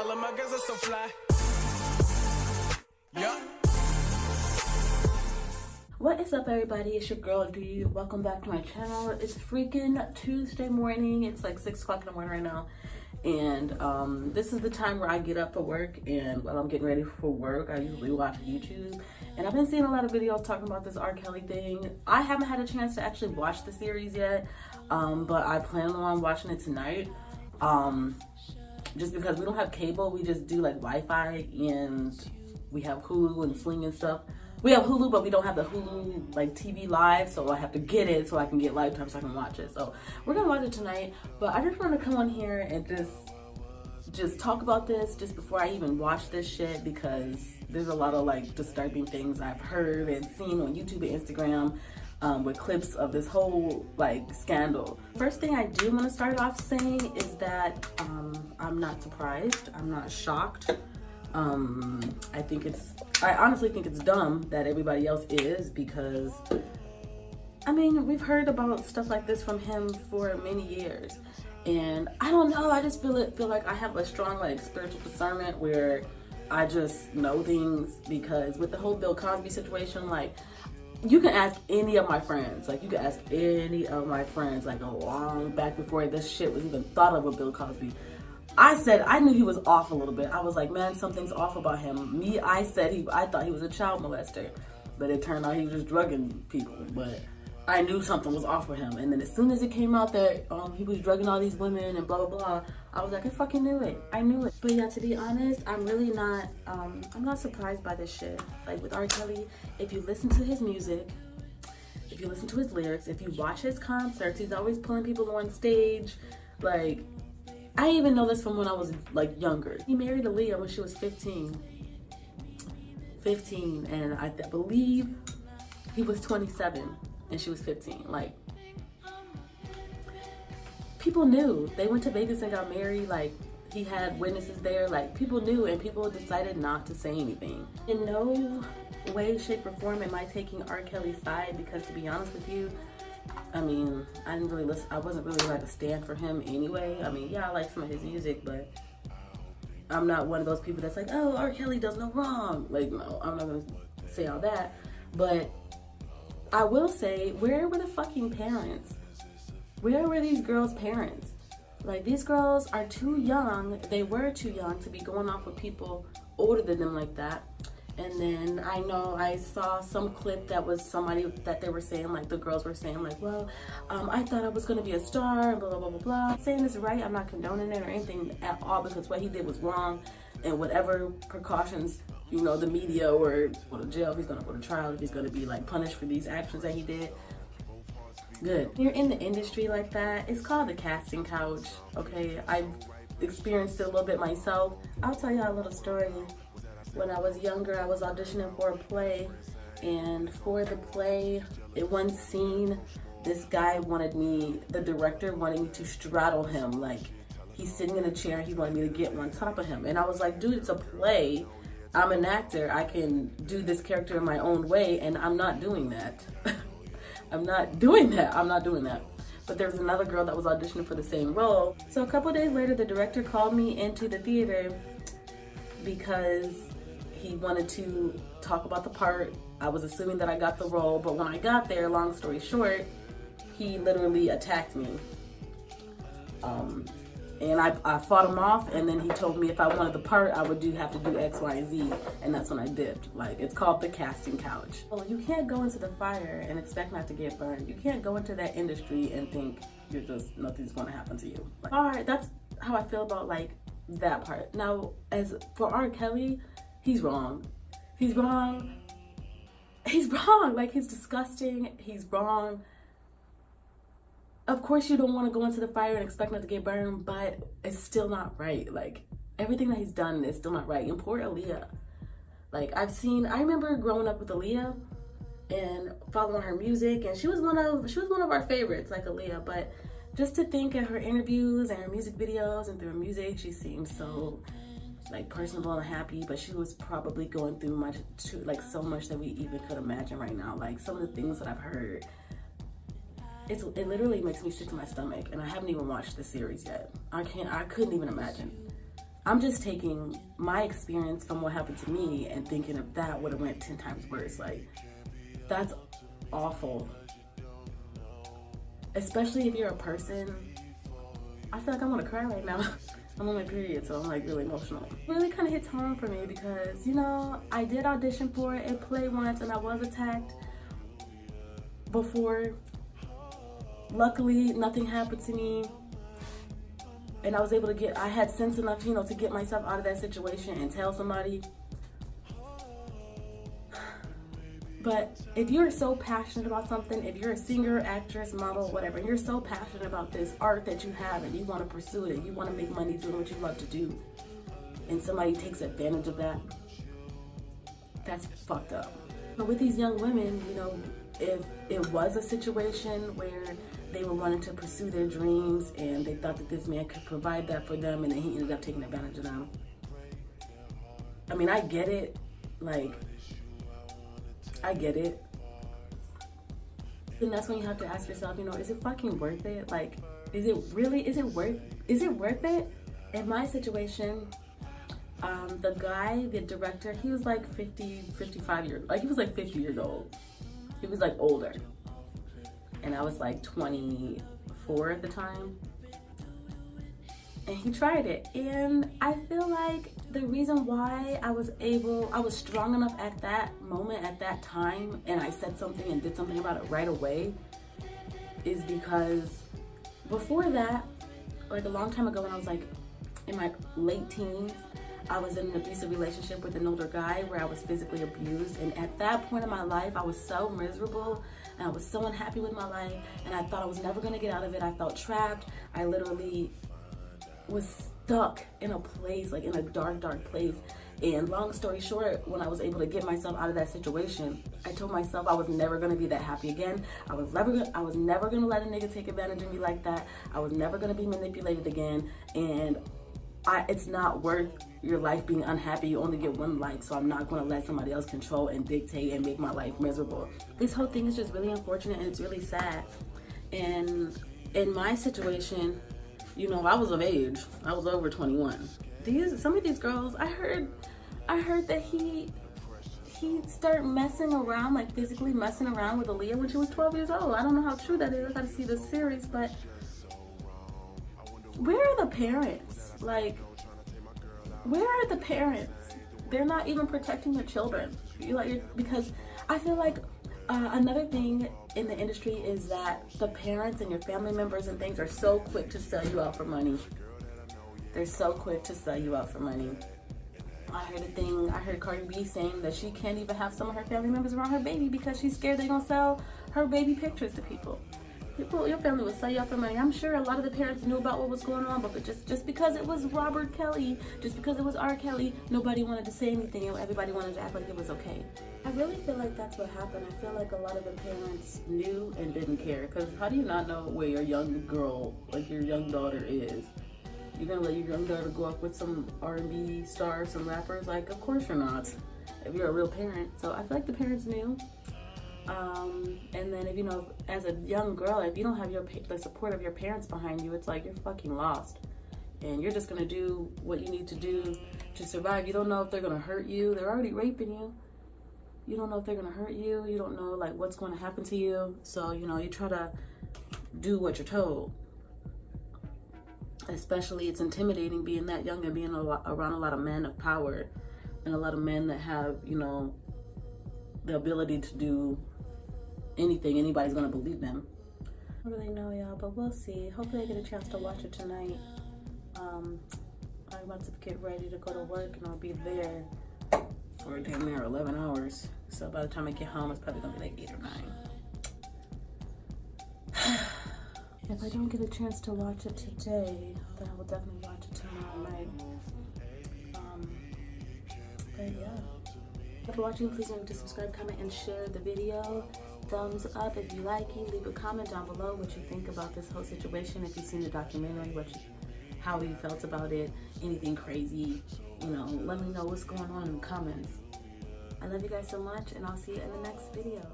All of my girls are so fly. Yeah. What is up, everybody? It's your girl D. Welcome back to my channel. It's freaking Tuesday morning. It's like 6 o'clock in the morning right now. And this is the time where I get up for work, and while I'm getting ready for work, I usually watch YouTube. And I've been seeing a lot of videos talking about this R. Kelly thing. I haven't had a chance to actually watch the series yet, but I plan on watching it tonight. Just because we don't have cable, we just do like Wi-Fi, and we have Hulu and Sling and stuff. We have Hulu, but we don't have the Hulu like TV live, so I have to get it so I can get Lifetime so I can watch it. So we're gonna watch it tonight, but I just want to come on here and just talk about this just before I even watch this shit, because there's a lot of like disturbing things I've heard and seen on YouTube and Instagram with clips of this whole like scandal. First thing I do want to start off saying is that I'm not surprised. I'm not shocked. I honestly think it's dumb that everybody else is, because I mean, we've heard about stuff like this from him for many years, and I don't know, I just feel like I have a strong like spiritual discernment where I just know things. Because with the whole Bill Cosby situation, like, you can ask any of my friends, like a long back before this shit was even thought of with Bill Cosby. I knew he was off a little bit. I was like, man, something's off about him. I thought he was a child molester, but it turned out he was just drugging people. But I knew something was off with him. And then as soon as it came out that he was drugging all these women and blah, blah, blah, I was like, I fucking knew it. I knew it. But yeah, to be honest, I'm really not, I'm not surprised by this shit. Like with R. Kelly, if you listen to his music, if you listen to his lyrics, if you watch his concerts, he's always pulling people on stage. Like, I even know this from when I was like younger. He married Aaliyah when she was 15, and I believe he was 27 and she was 15. Like, people knew. They went to Vegas and got married. Like, he had witnesses there. Like, people knew, and people decided not to say anything. In no way, shape, or form am I taking R. Kelly's side, because to be honest with you, I mean, I wasn't really like a stand for him anyway. I mean, yeah, I like some of his music, but I'm not one of those people that's like, oh, R. Kelly does no wrong. Like, no, I'm not gonna say all that. But I will say, where were the fucking parents? Where were these girls' parents? Like, these girls are too young. They were too young to be going off with people older than them like that. And then I know I saw some clip that was somebody that they were saying, like, the girls were saying, like, well, I thought I was going to be a star, and blah, blah, blah, blah, blah. I'm saying this right. I'm not condoning it or anything at all, because what he did was wrong. And whatever precautions, you know, the media, or go to jail, if he's going to go to trial, if he's going to be, like, punished for these actions that he did, good. You're in the industry like that. It's called the casting couch, okay? I've experienced it a little bit myself. I'll tell you a little story. When I was younger, I was auditioning for a play, and for the play, in one scene, this guy the director wanted me to straddle him. Like, he's sitting in a chair, he wanted me to get on top of him. And I was like, dude, it's a play. I'm an actor. I can do this character in my own way, and I'm not doing that. I'm not doing that. But there's another girl that was auditioning for the same role. So a couple days later, the director called me into the theater because he wanted to talk about the part. I was assuming that I got the role, but when I got there, long story short, he literally attacked me. And I fought him off, and then he told me if I wanted the part, I would have to do X, Y, and Z, and that's when I dipped. Like, it's called the casting couch. Well, you can't go into the fire and expect not to get burned. You can't go into that industry and think nothing's gonna happen to you. Like, all right, that's how I feel about like that part. Now, as for R. Kelly, he's wrong. He's wrong. He's wrong. Like, he's disgusting. He's wrong. Of course, you don't want to go into the fire and expect not to get burned, but it's still not right. Like, everything that he's done is still not right. And poor Aaliyah. Like, I remember growing up with Aaliyah and following her music, and she was one of our favorites, like Aaliyah. But just to think of her interviews and her music videos and through her music, she seems so like personable and happy, but she was probably going through so much that we even could imagine right now. Like, some of the things that I've heard, it literally makes me sick to my stomach, and I haven't even watched the series yet. I couldn't even imagine. I'm just taking my experience from what happened to me and thinking if that would have went 10 times worse. Like, that's awful. Especially if you're a person. I feel like I want to cry right now. I'm on my period, so I'm like really emotional. It really kind of hits home for me because, you know, I did audition for it and play once, and I was attacked before. Luckily, nothing happened to me. And I was able to I had sense enough, you know, to get myself out of that situation and tell somebody. But if you're so passionate about something, if you're a singer, actress, model, whatever, and you're so passionate about this art that you have and you want to pursue it and you want to make money doing what you love to do, and somebody takes advantage of that, that's fucked up. But with these young women, you know, if it was a situation where they were wanting to pursue their dreams and they thought that this man could provide that for them, and then he ended up taking advantage of them. I mean, I get it. Like, I get it. And that's when you have to ask yourself, you know, is it fucking worth it? Like, is it worth it? In my situation, the guy, the director, he was like 55 years, like he was like 50 years old. He was like older. And I was like 24 at the time. And he tried it. And I feel like the reason why I was strong enough at that moment, at that time, and I said something and did something about it right away, is because before that, like a long time ago when I was like in my late teens, I was in an abusive relationship with an older guy where I was physically abused. And at that point in my life, I was so miserable and I was so unhappy with my life, and I thought I was never gonna get out of it. I felt trapped. I literally was stuck in a place, like in a dark place. And long story short, when I was able to get myself out of that situation, I told myself I was never gonna be that happy again. I was never gonna let a nigga take advantage of me like that. I was never gonna be manipulated again. And it's not worth your life being unhappy. You only get one life, so I'm not gonna let somebody else control and dictate and make my life miserable. This whole thing is just really unfortunate and it's really sad. And in my situation, you know, I was of age. I was over 21. Some of these girls, I heard that he started messing around, like physically messing around with Aaliyah when she was 12 years old. I don't know how true that is. I gotta see the series, but where are the parents? Like, where are the parents? They're not even protecting their children. Because I feel like another thing in the industry is that the parents and your family members and things are so quick to sell you out for money. They're so quick to sell you out for money. I heard Cardi B saying that she can't even have some of her family members around her baby because she's scared they're gonna sell her baby pictures to people. Your family will sell you out for money. I'm sure a lot of the parents knew about what was going on, but just because it was Robert Kelly, just because it was R. Kelly, nobody wanted to say anything and everybody wanted to act like it was okay. I really feel like that's what happened. I feel like a lot of the parents knew and didn't care, because how do you not know where your young girl, like your young daughter is? You're gonna let your young daughter go up with some R&B stars, some rappers? Like, of course you're not, if you're a real parent. So I feel like the parents knew. And then if, you know, as a young girl, if you don't have the support of your parents behind you, it's like you're fucking lost. And you're just gonna do what you need to do to survive. You don't know if they're gonna hurt you. They're already raping you. You don't know if they're gonna hurt you. You don't know like what's gonna happen to you. So, you know, you try to do what you're told. Especially it's intimidating being that young and being around a lot of men of power and a lot of men that have, you know, the ability to do anything. Anybody's gonna believe them. I don't really know, y'all, but we'll see. Hopefully I get a chance to watch it tonight. I'm about to get ready to go to work and I'll be there for damn near 11 hours. So by the time I get home, it's probably gonna be like 8 or 9. If I don't get a chance to watch it today, then I will definitely watch it tomorrow night. But yeah. If you're watching, please remember to subscribe, comment, and share the video. Thumbs up if you like it. Leave a comment down below what you think about this whole situation. If you've seen the documentary, how you felt about it, anything crazy, you know, let me know what's going on in the comments. I love you guys so much, and I'll see you in the next video.